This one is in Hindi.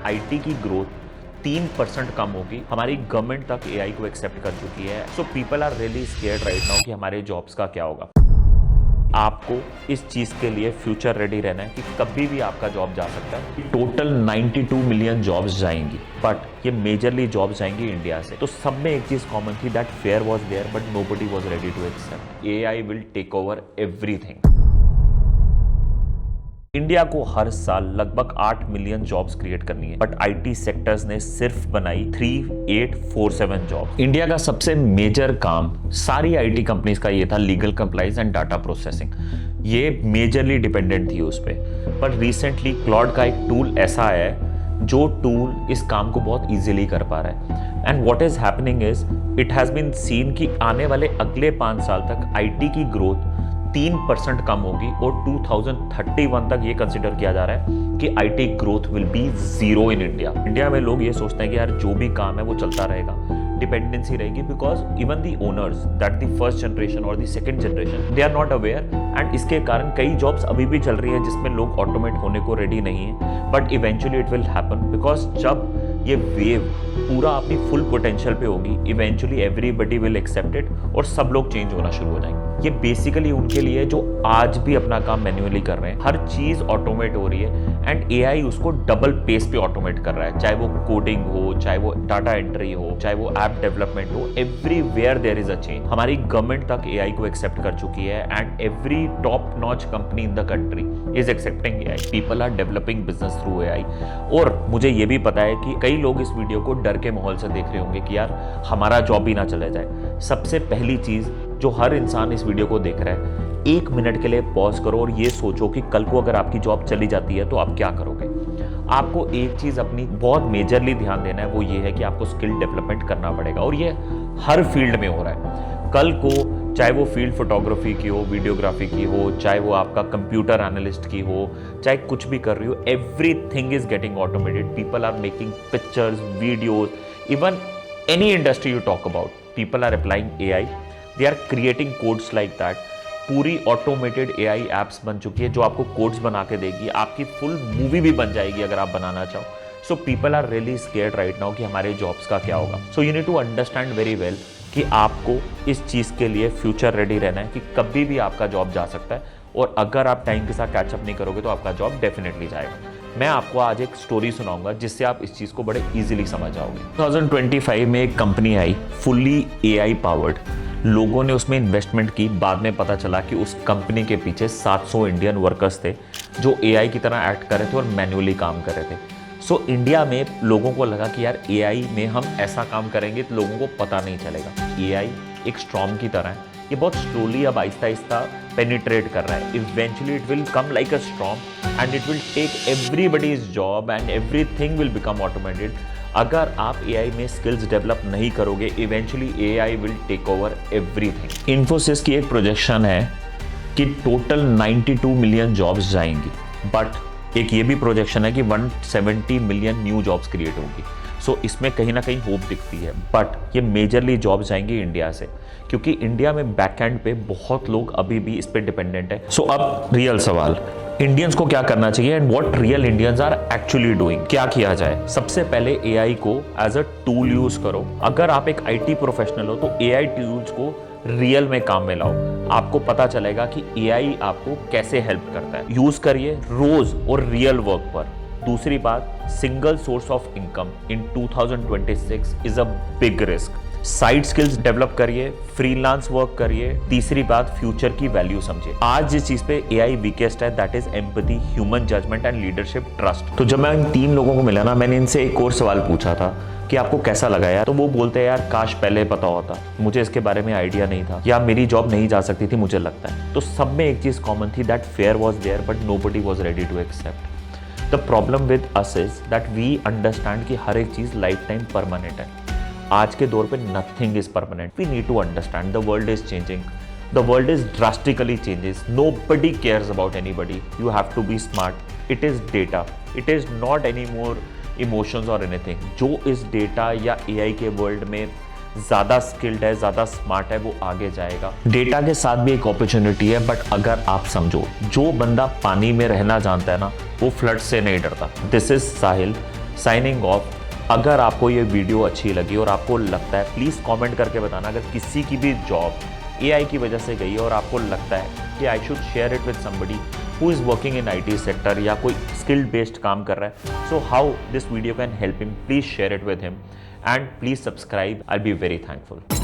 आईटी की ग्रोथ 3% कम होगी। हमारी गवर्नमेंट तक एआई को एक्सेप्ट कर चुकी है। So people are really scared right now कि हमारे जॉब्स का क्या होगा। आपको इस चीज़ के लिए फ्यूचर रेडी रहना है कि कभी भी आपका जॉब जा सकता है। टोटल 92 मिलियन जॉब्स जाएंगी, बट ये मेजरली जॉब्स जाएंगी इंडिया से। तो सब में एक चीज़ कॉमन थी, that fear was there but nobody was ready to accept. AI will take over everything. India को हर साल लगभग 8 मिलियन जॉब्स क्रिएट करनी है, बट आईटी सेक्टर्स ने सिर्फ बनाई 3847 जॉब। इंडिया का सबसे मेजर काम सारी आईटी कंपनीज का ये था, legal compliance and data processing. ये मेजरली डिपेंडेंट थी उस पर। बट रिसेंटली क्लॉड का एक टूल ऐसा आया है जो टूल इस काम को बहुत इजीली कर पा रहा है। And what is happening is it has been seen कि आने वाले अगले 5 साल तक आईटी की ग्रोथ 3% कम होगी और 2031 तक ये कंसिडर किया जा रहा है कि IT growth will be 0 in India. India में लोग ये सोचते हैं कि यार जो भी काम है वो चलता रहेगा, डिपेंडेंसी रहेगी, because even the owners that the first generation और the second generation they are not aware. And इसके कारण कई जॉब्स अभी भी चल रही है जिसमें लोग ऑटोमेट होने को रेडी नहीं है, but eventually it will happen. Because जब ये वेव पूरा अपनी फुल पोटेंशियल पे होगी, eventually everybody will accept it और सब लोग चेंज होना शुरू हो जाएंगे। ये बेसिकली उनके लिए जो आज भी अपना काम मैन्युअली कर रहे हैं। हर चीज ऑटोमेट हो रही है एंड एआई उसको डबल पेस पे ऑटोमेट कर रहा है, चाहे वो कोडिंग हो, चाहे वो डाटा एंट्री हो, चाहे वो ऐप डेवलपमेंट हो। Everywhere there is a change. हमारी गवर्नमेंट तक एआई को एक्सेप्ट कर चुकी है and every top notch company in the country is accepting AI. People are developing business through AI. और मुझे ये भी पता है कि कई लोग इस वीडियो को डर के माहौल से देख रहे होंगे कि यार हमारा जॉब भी ना चले जाए। सबसे पहली चीज जो हर इंसान इस वीडियो को देख रहा है, 1 मिनट के लिए पॉज करो और ये सोचो कि कल को अगर आपकी जॉब चली जाती है तो आप क्या करोगे। आपको एक चीज अपनी बहुत मेजरली ध्यान देना है, वो ये है कि आपको स्किल डेवलपमेंट करना पड़ेगा और ये हर फील्ड में हो रहा है। कल को चाहे वो फील्ड फोटोग्राफी की हो, वीडियोग्राफी की हो, चाहे वो आपका कंप्यूटर एनालिस्ट की हो, चाहे कुछ भी कर रही हो, everything is getting automated. People are making pictures, videos, even any industry you talk about, people are applying AI, they are creating codes like that. पूरी ऑटोमेटेड एआई एप्स बन चुकी है जो आपको कोड्स बना के देगी। आपकी फुल मूवी भी बन जाएगी अगर आप बनाना चाहो। So people are really scared right now कि हमारे जॉब्स का क्या होगा। So you need to understand very well कि आपको इस चीज़ के लिए फ्यूचर रेडी रहना है कि कभी भी आपका जॉब जा सकता है और अगर आप टाइम के साथ कैचअप नहीं करोगे तो आपका जॉब डेफिनेटली जाएगा। मैं आपको आज एक स्टोरी सुनाऊंगा जिससे आप इस चीज़ को बड़े इजीली समझ जाओगे। 2025 में एक company I fully AI powered. लोगों ने उसमें इन्वेस्टमेंट की। बाद में पता चला कि उस कंपनी के पीछे 700 इंडियन वर्कर्स थे जो एआई की तरह एक्ट कर रहे थे और मैन्युअली काम कर रहे थे। सो इंडिया में लोगों को लगा कि यार एआई में हम ऐसा काम करेंगे तो लोगों को पता नहीं चलेगा। एआई एक स्टॉर्म की तरह है, ये बहुत स्लोली अब आहिस्ता आहिस्ता पेनिट्रेट कर रहा है। Eventually it will come like a storm and it will take everybody's job and everything will become automated. अगर आप एआई में स्किल्स डेवलप नहीं करोगे, eventually AI will take over everything. Infosys की एक प्रोजेक्शन है कि टोटल 92 मिलियन जॉब्स जाएंगी, बट एक ये भी प्रोजेक्शन है कि 170 मिलियन न्यू जॉब्स क्रिएट होंगी। सो इसमें कहीं ना कहीं होप दिखती है, बट ये मेजरली जॉब्स जाएंगी इंडिया से, क्योंकि इंडिया में बैकएंड पे बहुत लोग अभी भी इस पे डिपेंडेंट है। सो अब रियल सवाल, इंडियंस को क्या करना चाहिए and what real Indians are actually doing. क्या किया जाए? सबसे पहले एआई को एज अ टूल यूज करो। अगर आप एक आईटी प्रोफेशनल हो तो एआई टूल्स को रियल में काम में लाओ। आपको पता चलेगा कि एआई आपको कैसे हेल्प करता है। यूज करिए रोज और रियल वर्क पर। दूसरी बात, single source of income in 2026 is a big risk. Side skills develop करिए, फ्रीलांस वर्क करिए। तीसरी बात, फ्यूचर की वैल्यू समझिए। आज जिस चीज पे एआई वीकेस्ट है that is empathy, human judgement and leadership trust. तो जब मैं इन 3 लोगों को मिला ना, मैंने इनसे एक और सवाल पूछा था कि आपको कैसा लगा यार। तो वो बोलते हैं यार काश पहले पता होता, मुझे इसके बारे में आइडिया नहीं था, या मेरी जॉब नहीं जा सकती थी मुझे लगता है। तो सब में एक चीज कॉमन थी, that fear was there but nobody was ready to accept. The problem with us is that we understand कि हर एक चीज लाइफ टाइम परमानेंट है। आज के दौर पे nothing is permanent. We need to understand the world is changing, the world is drastically changes, nobody cares about anybody, you have to be smart. It is data, it is not any more emotions or anything. जो इस डेटा या एआई के वर्ल्ड में ज़्यादा स्किल्ड है, ज़्यादा स्मार्ट है, वो आगे जाएगा। डेटा के साथ भी एक अपॉर्चुनिटी है, बट अगर आप समझो, जो बंदा पानी में रहना जानता है ना, वो फ्लड से नहीं डरता। This is Sahil. Signing off. अगर आपको ये वीडियो अच्छी लगी और आपको लगता है, प्लीज़ कमेंट करके बताना अगर किसी की भी जॉब AI की वजह से गई है और आपको लगता है कि I should share it with somebody who is working in IT sector या कोई स्किल्ड बेस्ड काम कर रहा है, so how this video can help him, please share it with him and please subscribe, I will be very thankful.